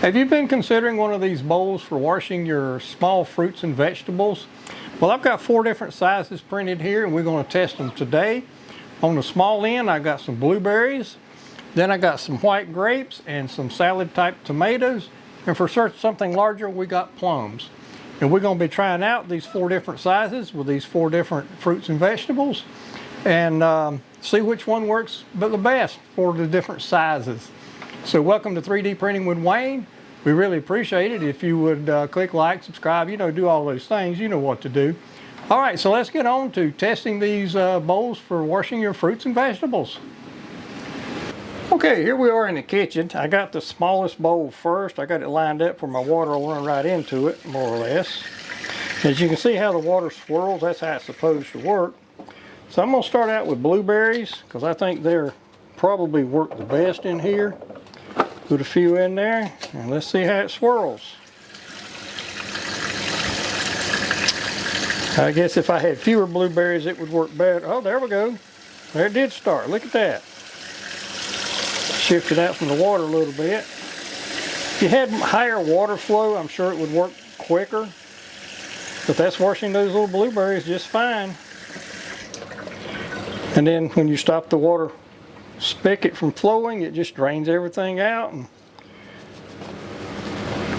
Have you been considering one of these bowls for washing your small fruits and vegetables? Well, I've got 4 different sizes printed here and we're going to test them today. On the small end, I've got some blueberries, then I got some white grapes and some salad type tomatoes, and for something larger we got plums. And we're going to be trying out these 4 different sizes with these 4 different fruits and vegetables and see which one works the best for the different sizes. So welcome to 3D Printing with Wayne. We really appreciate it if you would click like, subscribe, do all those things, you know what to do. All right, so let's get on to testing these bowls for washing your fruits and vegetables. Okay, here we are in the kitchen. I got the smallest bowl first. I got it lined up where my water will run right into it, more or less. As you can see how the water swirls, that's how it's supposed to work. So I'm going to start out with blueberries because I think they're probably work the best in here. Put a few in there and let's see how it swirls. I guess if I had fewer blueberries it would work better. Oh, there we go. There it did start. Look at that. Shifted out from the water a little bit. If you had higher water flow, I'm sure it would work quicker. But that's washing those little blueberries just fine. And then when you stop the water spigot from flowing, it just drains everything out, and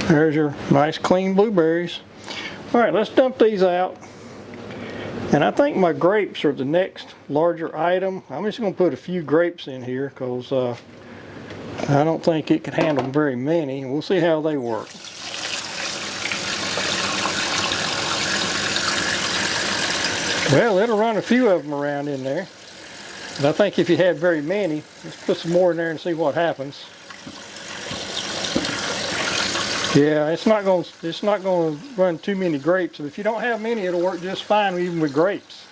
there's your nice clean blueberries. All right, let's dump these out. And I think my grapes are the next larger item. I'm just going to put a few grapes in here because I don't think it can handle very many. We'll see how they work. Well, it'll run a few of them around in there. But I think if you had very many, let's put some more in there and see what happens. Yeah, it's not going to run too many grapes. If you don't have many, it'll work just fine even with grapes.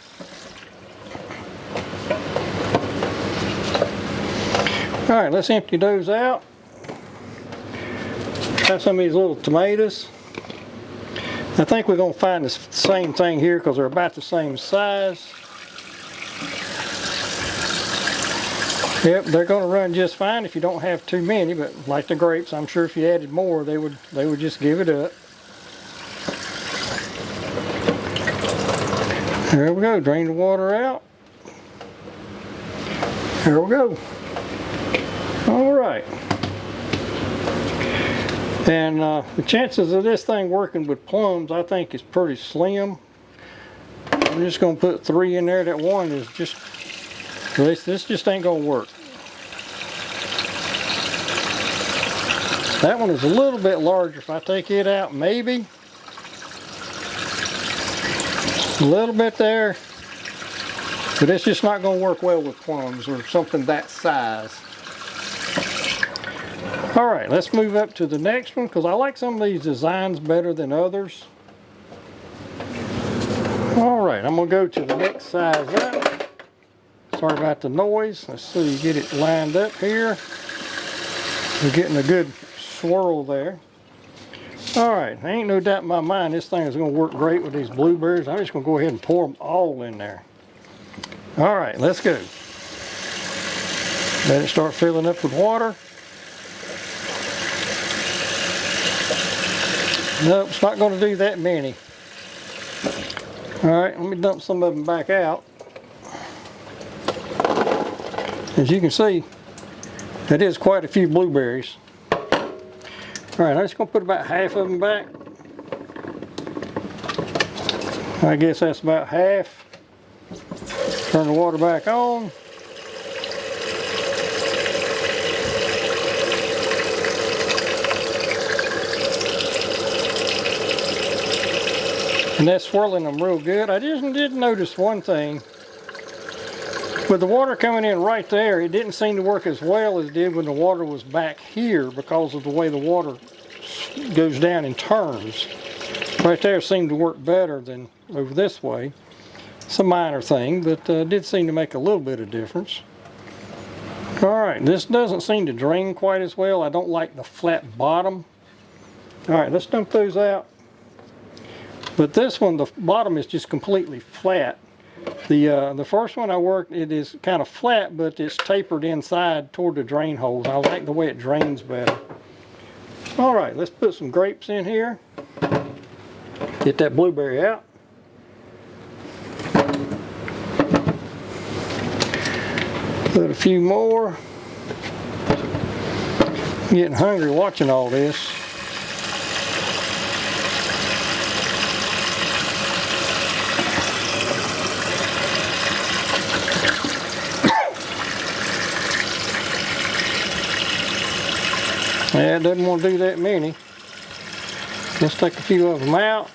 All right, let's empty those out. Got some of these little tomatoes. I think we're going to find the same thing here because they're about the same size. Yep, they're going to run just fine if you don't have too many, but like the grapes, I'm sure if you added more, they would just give it up. There we go, drain the water out. There we go. All right. And the chances of this thing working with plums, I think, is pretty slim. I'm just going to put 3 in there. That one is just... This just ain't gonna work. That one is a little bit larger. If I take it out, maybe a little bit there, but it's just not gonna work well with plums or something that size. All right, let's move up to the next one because I like some of these designs better than others. All right, I'm gonna go to the next size up. Sorry about the noise. Let's see, get it lined up here. We're getting a good swirl there. All right, ain't no doubt in my mind this thing is going to work great with these blueberries. I'm just going to go ahead and pour them all in there. All right, let's go. Let it start filling up with water. Nope, it's not going to do that many. All right, let me dump some of them back out. As you can see, that is quite a few blueberries. All right, I'm just going to put about half of them back. I guess that's about half. Turn the water back on. And that's swirling them real good. I just did notice one thing. With the water coming in right there, it didn't seem to work as well as it did when the water was back here because of the way the water goes down and turns. Right there seemed to work better than over this way. It's a minor thing, but did seem to make a little bit of difference. All right, this doesn't seem to drain quite as well. I don't like the flat bottom. All right, let's dump those out. But this one, the bottom is just completely flat. The first one I worked, it is kind of flat, but it's tapered inside toward the drain holes. I like the way it drains better. All right, let's put some grapes in here. Get that blueberry out. Put a few more. I'm getting hungry watching all this. Yeah, it doesn't want to do that many. Let's take a few of them out.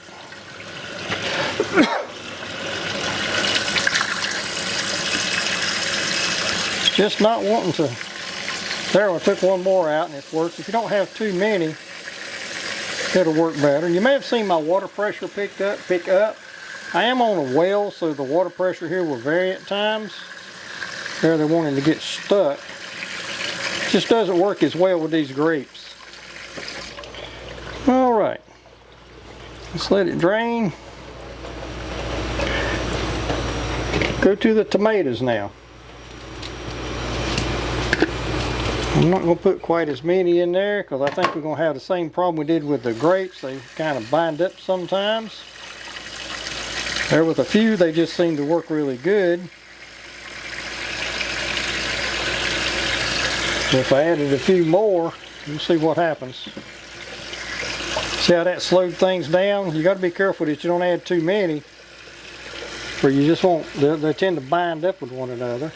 Just not wanting to. There, I took one more out and it works. If you don't have too many, it'll work better. You may have seen my water pressure pick up. I am on a well, so the water pressure here will vary at times. There, they're wanting to get stuck. It just doesn't work as well with these grapes. All right, let's let it drain. Go to the tomatoes now. I'm not going to put quite as many in there because I think we're going to have the same problem we did with the grapes. They kind of bind up sometimes. There, with a few, they just seem to work really good. If I added a few more, we'll see what happens. See how that slowed things down? You got to be careful that you don't add too many, or you just won't. They tend to bind up with one another.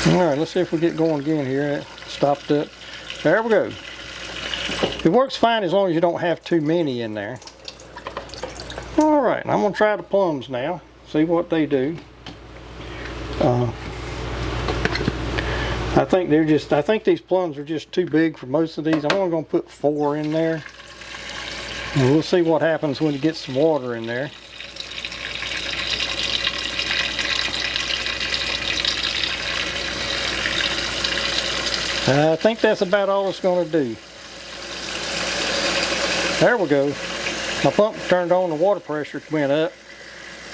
All right, let's see if we get going again here. It stopped up. There we go. It works fine as long as you don't have too many in there. All right, I'm gonna try the plums now. See what they do. I think these plums are just too big for most of these. I'm only gonna put 4 in there. And we'll see what happens when you get some water in there. I think that's about all it's going to do. There we go. My pump turned on, the water pressure went up.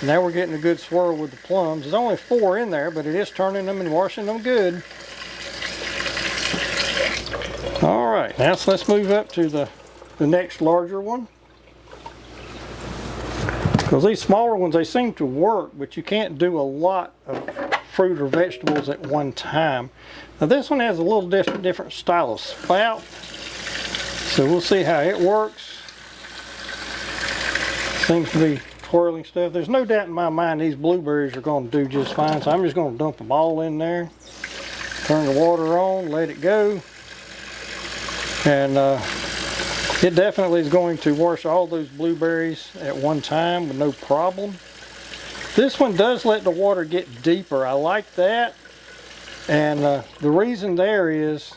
Now we're getting a good swirl with the plums. There's only 4 in there, but it is turning them and washing them good. All right, now let's move up to the next larger one. Because these smaller ones, they seem to work, but you can't do a lot of fruit or vegetables at one time. Now this one has a little different style of spout, so we'll see how it works. Seems to be twirling stuff. There's no doubt in my mind these blueberries are going to do just fine, so I'm just going to dump them all in there. Turn the water on, let it go, and it definitely is going to wash all those blueberries at one time with no problem. This one does let the water get deeper. I like that. And the reason there is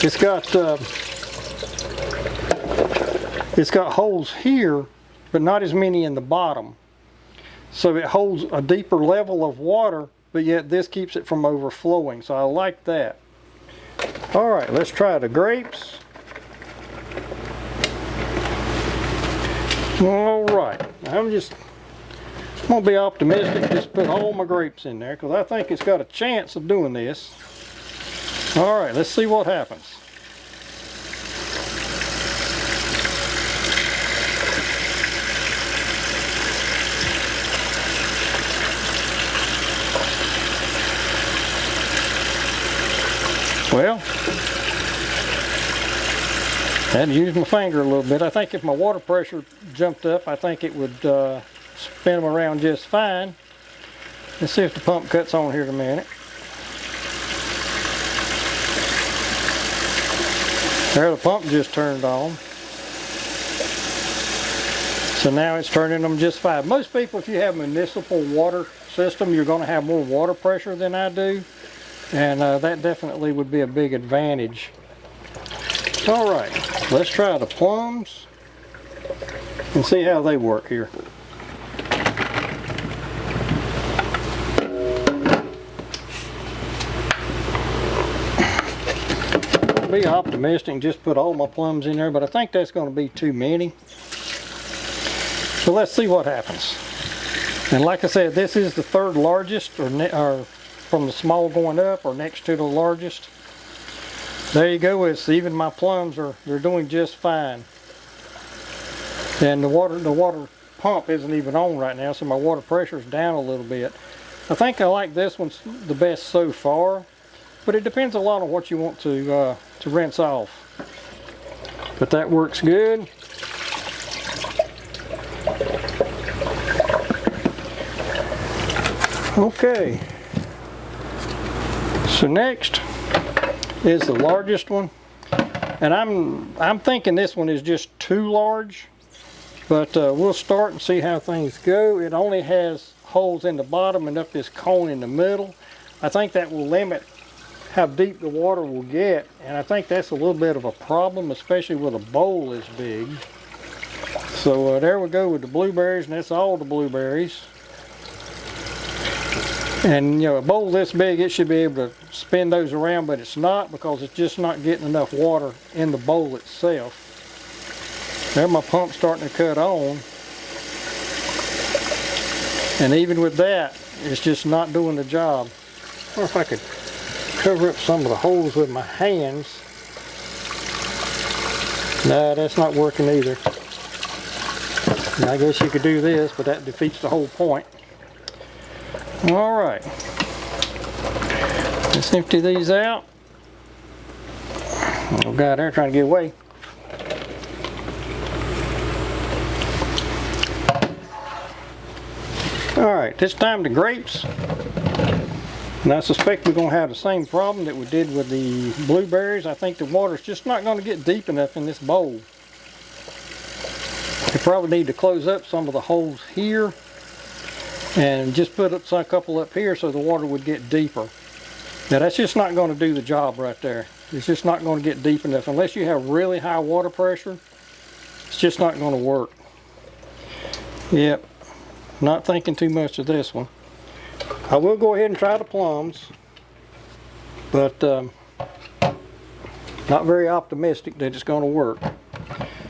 it's got holes here, but not as many in the bottom. So it holds a deeper level of water, but yet this keeps it from overflowing. So I like that. All right, let's try the grapes. All right, I'm going to be optimistic, just put all my grapes in there because I think it's got a chance of doing this. All right, let's see what happens. Well, I had to use my finger a little bit. I think if my water pressure jumped up, I think it would spin them around just fine. Let's see if the pump cuts on here in a minute. There, the pump just turned on. So now it's turning them just fine. Most people, if you have a municipal water system, you're going to have more water pressure than I do. And that definitely would be a big advantage. All right, let's try the plums and see how they work here. I'll be optimistic and just put all my plums in there, but I think that's going to be too many. So let's see what happens. And like I said, this is the third largest, or from the small going up, or next to the largest. There you go. It's even my plums they're doing just fine. And the water pump isn't even on right now, so my water pressure is down a little bit. I think I like this one the best so far, but it depends a lot on what you want to rinse off. But that works good. Okay, so next is the largest one, and I'm thinking this one is just too large, but we'll start and see how things go. It only has holes in the bottom and up this cone in the middle. I think that will limit how deep the water will get, and I think that's a little bit of a problem, especially with a bowl this big. So there we go with the blueberries, and that's all the blueberries. And you know, a bowl this big, it should be able to spin those around, but it's not, because it's just not getting enough water in the bowl itself. There my pump's starting to cut on. And even with that, it's just not doing the job. I wonder if I could cover up some of the holes with my hands. No, that's not working either. And I guess you could do this, but that defeats the whole point. Alright, let's empty these out. Oh God, they're trying to get away. Alright, this time the grapes. And I suspect we're going to have the same problem that we did with the blueberries. I think the water's just not going to get deep enough in this bowl. You probably need to close up some of the holes here and just put up a couple up here so the water would get deeper. Now that's just not going to do the job right there. It's just not going to get deep enough. Unless you have really high water pressure, it's just not going to work. Yep, not thinking too much of this one. I will go ahead and try the plums, but not very optimistic that it's going to work.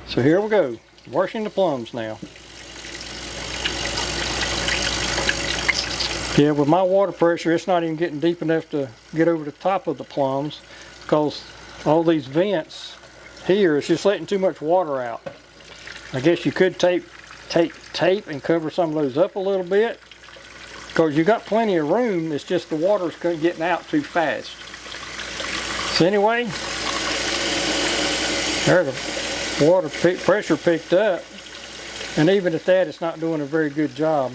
So here we go, washing the plums now. Yeah, with my water pressure, it's not even getting deep enough to get over the top of the plums, because all these vents here is just letting too much water out. I guess you could take tape and cover some of those up a little bit, because you got plenty of room. It's just the water's getting out too fast. So anyway, there the water pressure picked up, and even at that, it's not doing a very good job.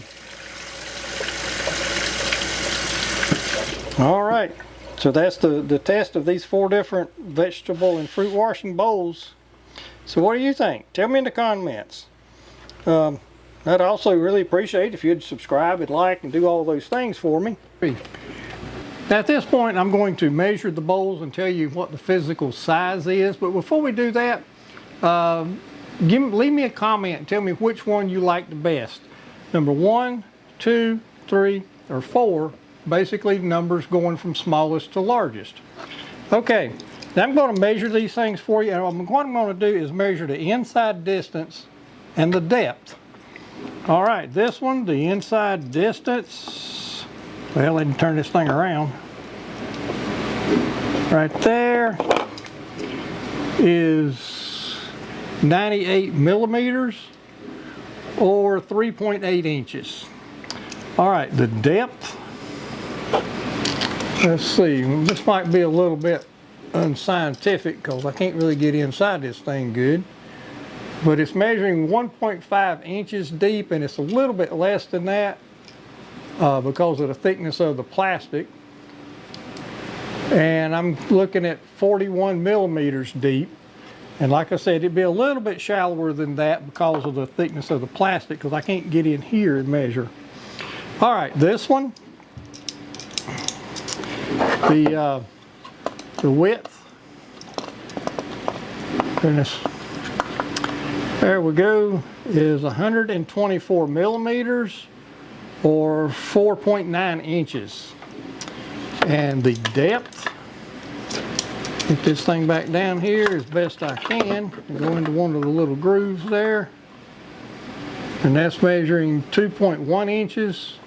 All right, so that's the test of these 4 different vegetable and fruit washing bowls. So what do you think? Tell me in the comments. I'd also really appreciate if you'd subscribe and like and do all those things for me. At this point, I'm going to measure the bowls and tell you what the physical size is. But before we do that, leave me a comment and tell me which one you like the best. Number 1, 2, 3, or 4. Basically numbers going from smallest to largest. Okay, now I'm going to measure these things for you, and what I'm going to do is measure the inside distance and the depth. All right, this one, the inside distance, well, let me turn this thing around. Right there is 98 millimeters or 3.8 inches. All right, the depth, let's see, this might be a little bit unscientific because I can't really get inside this thing good. But it's measuring 1.5 inches deep, and it's a little bit less than that because of the thickness of the plastic. And I'm looking at 41 millimeters deep. And like I said, it'd be a little bit shallower than that because of the thickness of the plastic, because I can't get in here and measure. All right, this one, the width, goodness, there we go, is 124 millimeters or 4.9 inches. And the depth, get this thing back down here as best I can, go into one of the little grooves there. And that's measuring 2.1 inches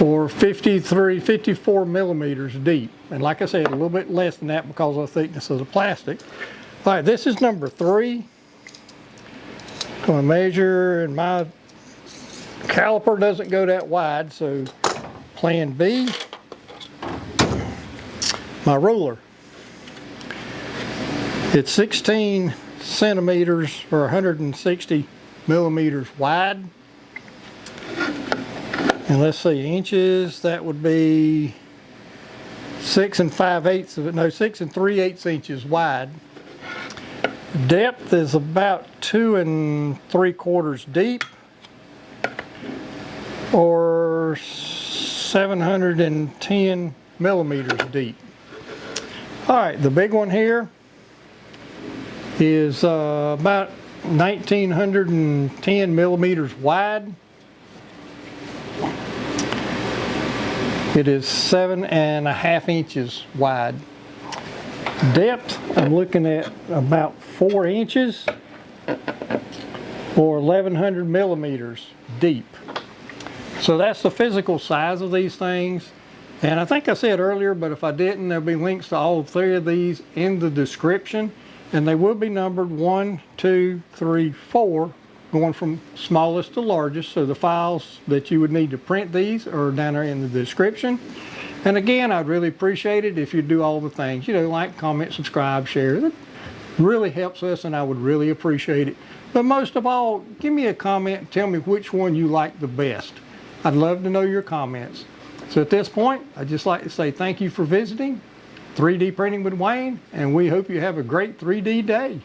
or 54 millimeters deep. And like I said, a little bit less than that because of the thickness of the plastic. All right, this is number 3. I'm going to measure, and my caliper doesn't go that wide, so plan B, my ruler. It's 16 centimeters or 160 millimeters wide. And let's see, inches, that would be 6 3/8 inches wide. Depth is about 2 3/4 deep, or 710 millimeters deep. All right, the big one here is about 1910 millimeters wide. It is 7.5 inches wide. Depth, I'm looking at about 4 inches or 1100 millimeters deep. So that's the physical size of these things. And I think I said earlier, but if I didn't, there'll be links to all 3 of these in the description. And they will be numbered 1, 2, 3, 4, going from smallest to largest. So the files that you would need to print these are down there in the description. And again, I'd really appreciate it if you do all the things, you know, like, comment, subscribe, share. That really helps us, and I would really appreciate it. But most of all, give me a comment and tell me which one you like the best. I'd love to know your comments. So at this point, I'd just like to say thank you for visiting 3D Printing with Wayne, and we hope you have a great 3D day.